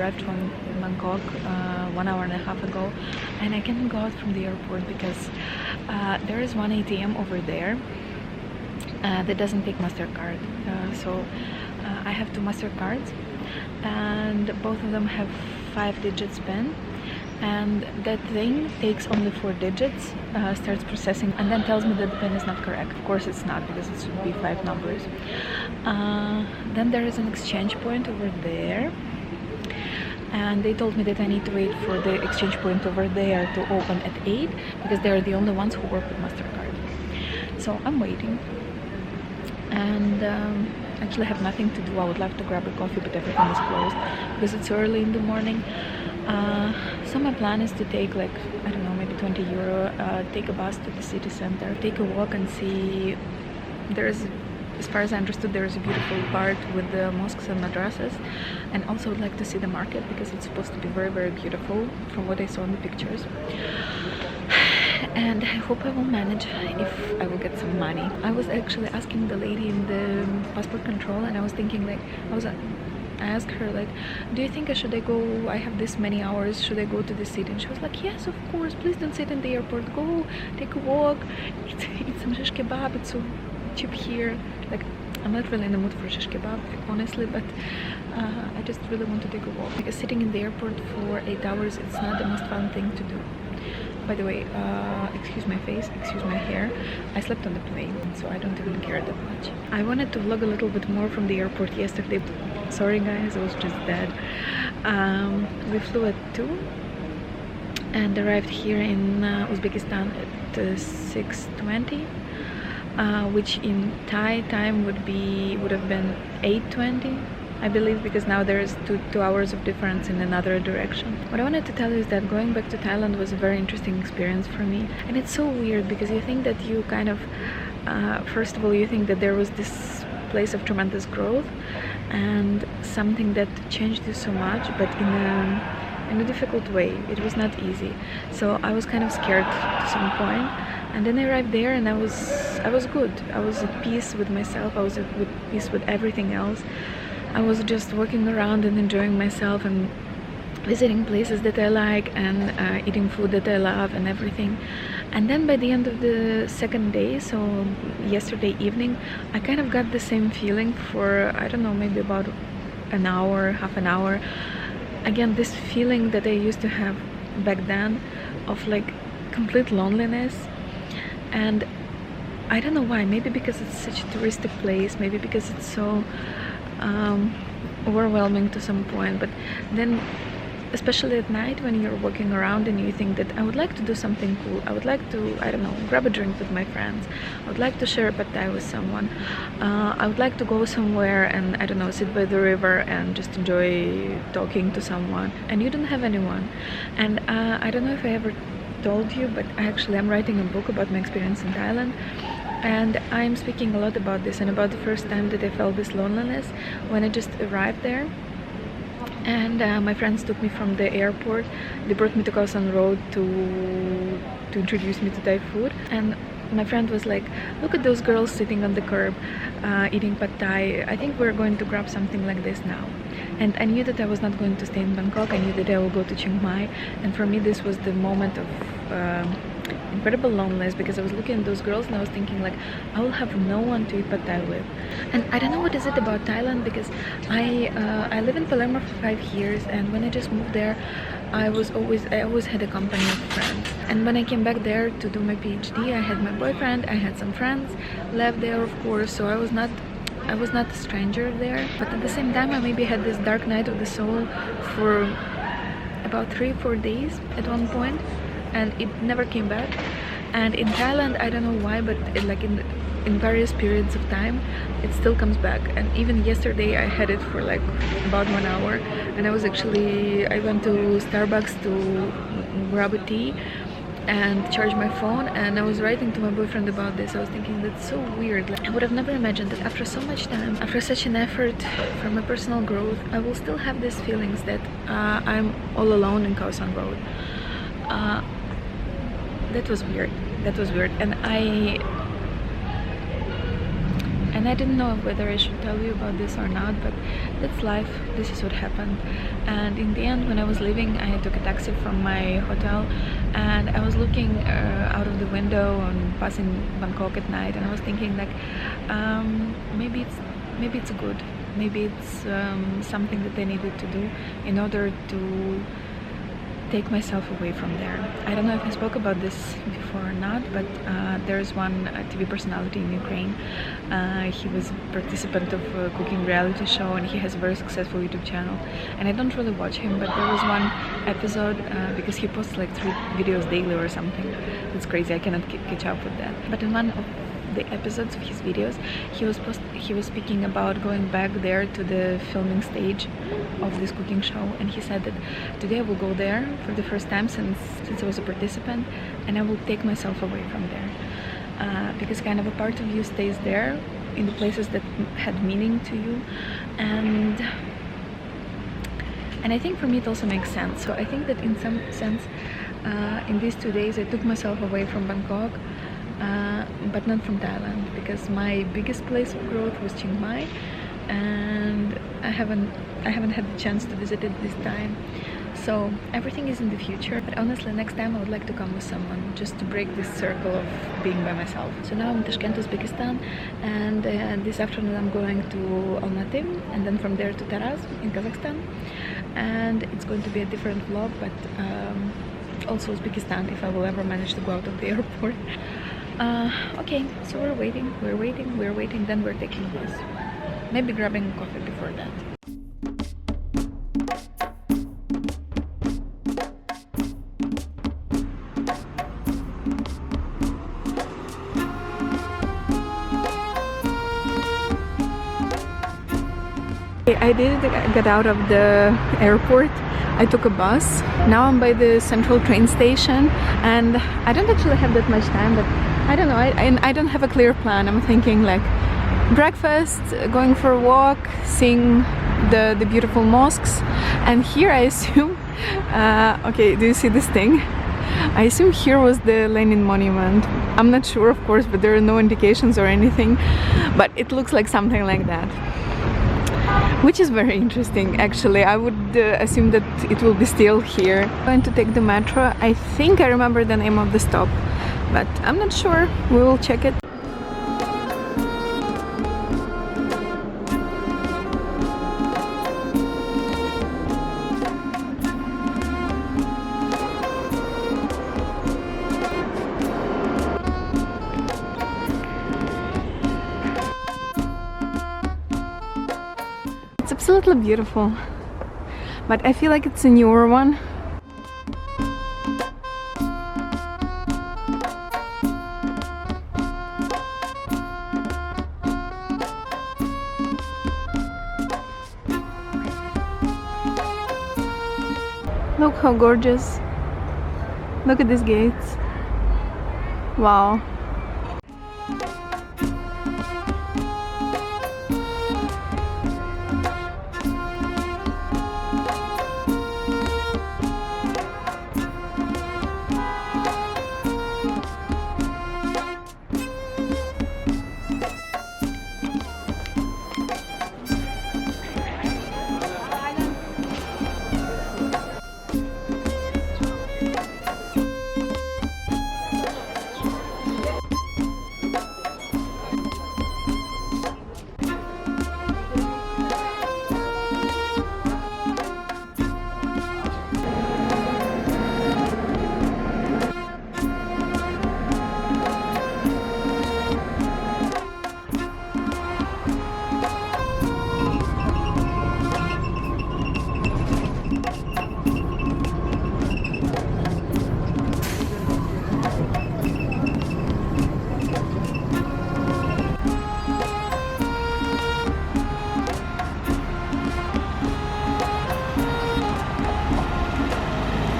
arrived from Bangkok 1 hour and a half ago, and I can't go out from the airport because there is one ATM over there that doesn't take MasterCard. So I have 2 MasterCards, and both of them have 5 digits PIN, and that thing takes only 4 digits, starts processing, and then tells me that the PIN is not correct. Of course it's not, because it should be 5 numbers. Then there is an exchange point over there, and they told me that I need to wait for the exchange point over there to open at 8, because they're the only ones who work with MasterCard. So I'm waiting, and actually have nothing to do. I would love to grab a coffee, but everything is closed because it's early in the morning. So my plan is to take, like, I don't know, maybe 20 euro, take a bus to the city center, take a walk and see. There's, as far as I understood, there is a beautiful part with the mosques and madrasas, and also would like to see the market because it's supposed to be very, very beautiful from what I saw in the pictures. And I hope I will manage if I will get some money. I was actually asking the lady in the passport control, and I was thinking, like, I asked her, like, do you think I go, I have this many hours, should I go to the city? And she was like, yes, of course, please don't sit in the airport, go take a walk, eat some shish kebab, it's so cheap here. Like, I'm not really in the mood for shish kebab, honestly, but I just really want to take a walk, because sitting in the airport for 8 hours, it's not the most fun thing to do. By the way, excuse my face, excuse my hair, I slept on the plane, so I don't even care that much. I wanted to vlog a little bit more from the airport yesterday, but sorry guys, I was just dead. We flew at 2 and arrived here in Uzbekistan at 6:20, which in Thai time would have been 8:20. I believe, because now there is 2 hours of difference in another direction. What I wanted to tell you is that going back to Thailand was a very interesting experience for me. And it's so weird because you think that you kind of, first of all, you think that there was this place of tremendous growth and something that changed you so much, but in a difficult way. It was not easy. So I was kind of scared to some point. And then I arrived there and I was good. I was at peace with myself. I was at peace with everything else. I was just walking around and enjoying myself and visiting places that I like and eating food that I love and everything. And then by the end of the second day, so yesterday evening, I kind of got the same feeling for, I don't know, maybe about an hour, half an hour. Again, this feeling that I used to have back then of, like, complete loneliness. And I don't know why, maybe because it's such a touristic place, maybe because it's so overwhelming to some point. But then, especially at night when you're walking around and you think that I would like to do something cool, I would like to, I don't know, grab a drink with my friends, I would like to share a pad thai with someone, I would like to go somewhere and, I don't know, sit by the river and just enjoy talking to someone, and you don't have anyone. And I don't know if I ever told you, but actually I'm writing a book about my experience in Thailand. And I'm speaking a lot about this and about the first time that I felt this loneliness when I just arrived there. And my friends took me from the airport. They brought me to Khao San Road to introduce me to Thai food. And my friend was like, look at those girls sitting on the curb eating pad thai. I think we're going to grab something like this now. And I knew that I was not going to stay in Bangkok. I knew that I will go to Chiang Mai. And for me this was the moment of incredible loneliness, because I was looking at those girls and I was thinking, like, I will have no one to eat pad thai with. And I don't know what is it about Thailand, because I live in Palermo for 5 years, and when I just moved there, I always had a company of friends. And when I came back there to do my PhD, I had my boyfriend, I had some friends left there, of course, so I was not a stranger there. But at the same time, I maybe had this dark night of the soul for about 3-4 days at one point, and it never came back. And in Thailand, I don't know why, but in various periods of time, it still comes back. And even yesterday I had it for like about 1 hour, and I went to Starbucks to grab a tea and charge my phone, and I was writing to my boyfriend about this. I was thinking, that's so weird. Like, I would have never imagined that after so much time, after such an effort for my personal growth, I will still have these feelings that I'm all alone in Khao San Road. That was weird. And and I didn't know whether I should tell you about this or not, but that's life. This is what happened. And in the end, when I was leaving, I took a taxi from my hotel, and I was looking out of the window and passing Bangkok at night, and I was thinking like, maybe it's good. Maybe it's something that I needed to do in order to take myself away from there. I don't know if I spoke about this before or not, but there's one TV personality in Ukraine. He was a participant of a cooking reality show, and he has a very successful YouTube channel. And I don't really watch him, but there was one episode because he posts like 3 videos daily or something. It's crazy. I cannot catch up with that. But in one of the episodes of his videos, he was speaking about going back there to the filming stage of this cooking show, and he said that today I will go there for the first time since I was a participant, and I will take myself away from there because kind of a part of you stays there in the places that had meaning to you, and I think for me it also makes sense. So I think that in some sense in these 2 days I took myself away from Bangkok, but not from Thailand, because my biggest place of growth was Chiang Mai, and I haven't had the chance to visit it this time. So everything is in the future, but honestly next time I would like to come with someone, just to break this circle of being by myself. So now I'm in Tashkent, Uzbekistan, and this afternoon I'm going to Almaty, and then from there to Taraz in Kazakhstan, and it's going to be a different vlog, but also Uzbekistan, if I will ever manage to go out of the airport. Okay, so we're waiting, then we're taking a bus. Maybe grabbing coffee before that. I did get out of the airport. I took a bus. Now I'm by the central train station, and I don't actually have that much time, but I don't know, I don't have a clear plan. I'm thinking like breakfast, going for a walk, seeing the beautiful mosques, and here I assume okay, do you see this thing? I assume here was the Lenin monument. I'm not sure, of course, but there are no indications or anything, but it looks like something like that, which is very interesting. Actually, I would assume that it will be still here. I'm going to take the metro. I think I remember the name of the stop, but I'm not sure. We will check it. It's absolutely beautiful, but I feel like it's a newer one. Look how gorgeous. Look at these gates. Wow.